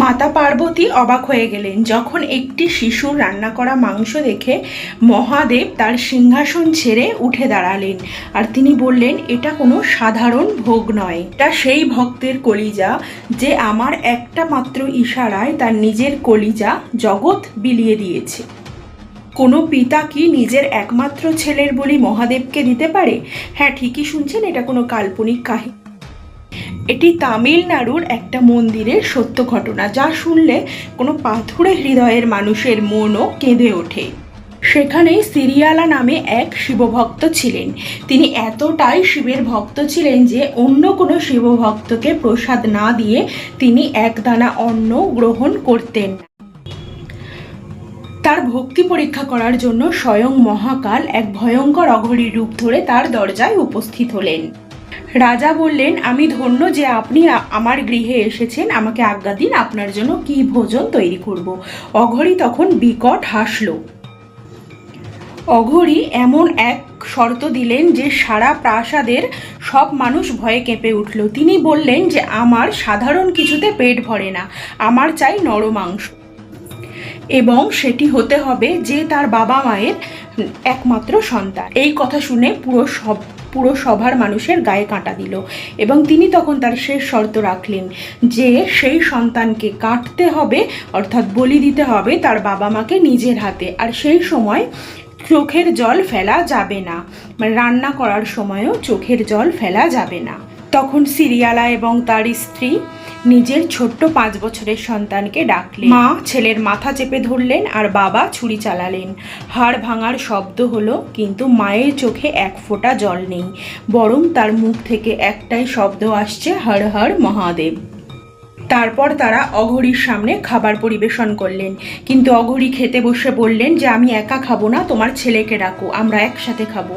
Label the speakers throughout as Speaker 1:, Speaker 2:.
Speaker 1: মাতা পার্বতী অবাক হয়ে গেলেন যখন একটি শিশুর রান্না করা মাংস দেখে মহাদেব তার সিংহাসন ছেড়ে উঠে দাঁড়ালেন আর তিনি বললেন, এটা কোনো সাধারণ ভোগ নয়, এটা সেই ভক্তের কলিজা যে আমার একটা মাত্র ইশারায় তার নিজের কলিজা জগৎ বিলিয়ে দিয়েছে। কোনো পিতা কি নিজের একমাত্র ছেলের বলি মহাদেবকে দিতে পারে? হ্যাঁ, ঠিকই শুনছেন, এটা কোনো কাল্পনিক কাহিনী। এটি তামিলনাড়ুর একটা মন্দিরের সত্য ঘটনা, যা শুনলে কোনো পাথুরে হৃদয়ের মানুষের মনও কেঁদে ওঠে। সেখানে সিরিয়ালা নামে এক শিবভক্ত ছিলেন। তিনি এতটাই শিবের ভক্ত ছিলেন যে অন্য কোনো শিবভক্তকে প্রসাদ না দিয়ে তিনি একদানা অন্ন গ্রহণ করতেন। তার ভক্তি পরীক্ষা করার জন্য স্বয়ং মহাকাল এক ভয়ঙ্কর অঘরীর রূপ ধরে তার দরজায় উপস্থিত হলেন। রাজা বললেন, আমি ধন্য যে আপনি আমার গৃহে এসেছেন, আমাকে আজ্ঞা দিন আপনার জন্য কি ভোজন তৈরি করব। অঘরী তখন বিকট হাসল। অঘরী এমন এক শর্ত দিলেন যে সারা প্রাসাদের সব মানুষ ভয়ে কেঁপে উঠল। তিনি বললেন যে আমার সাধারণ কিছুতে পেট ভরে না, আমার চাই নরমাংস, এবং সেটি হতে হবে যে তার বাবা মায়ের একমাত্র সন্তান। এই কথা শুনে পুরো সভার মানুষের গায়ে কাঁটা দিল এবং তিনি তখন তার শেষ শর্ত রাখলেন যে সেই সন্তানকে কাটতে হবে, অর্থাৎ বলি দিতে হবে তার বাবা মাকে নিজের হাতে। আর সেই সময় চোখের জল ফেলা যাবে না, মানে রান্না করার সময়ও চোখের জল ফেলা যাবে না। তখন সিরিয়ালা এবং তার স্ত্রী নিজের ছোট্ট 5 বছরের সন্তানকে ডাকলেন। মা ছেলের মাথা চেপে ধরলেন আর বাবা ছুরি চালালেন। হাড় ভাঙার শব্দ হলো, কিন্তু মায়ের চোখে এক ফোঁটা জল নেই, বরং তার মুখ থেকে একটাই শব্দ আসছে, হর হর মহাদেব। তারপর তারা অঘরীর সামনে খাবার পরিবেশন করলেন, কিন্তু অঘরী খেতে বসে বললেন যে আমি একা খাবো না, তোমার ছেলেকে ডাকো, আমরা একসাথে খাবো।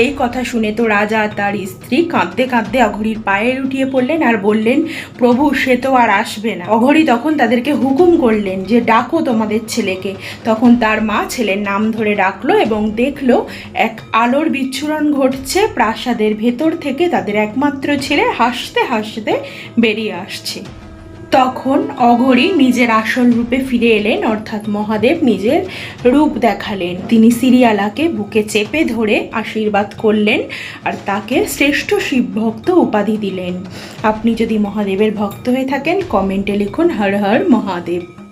Speaker 1: এই কথা শুনে তো রাজা তার স্ত্রী কাঁদতে কাঁদতে অঘরীর পায়ে লুটিয়ে পড়লেন আর বললেন, প্রভু সে তো আর আসবে না। অঘরী তখন তাদেরকে হুকুম করলেন যে ডাকো তোমাদের ছেলেকে। তখন তার মা ছেলের নাম ধরে ডাকলো এবং দেখলো এক আলোর বিচ্ছুরণ ঘটছে প্রাসাদের ভেতর থেকে। তাদের একমাত্র ছেলে হাসতে হাসতে বেরিয়ে আসছে। তখন অঘরী নিজের আসল রূপে ফিরে এলেন, অর্থাৎ মহাদেব নিজের রূপ দেখালেন। তিনি সিরিয়ালাকে বুকে চেপে ধরে আশীর্বাদ করলেন আর তাকে শ্রেষ্ঠ শিবভক্ত উপাধি দিলেন। আপনি যদি মহাদেবের ভক্ত হয়ে থাকেন, কমেন্টে লিখুন হর হর মহাদেব।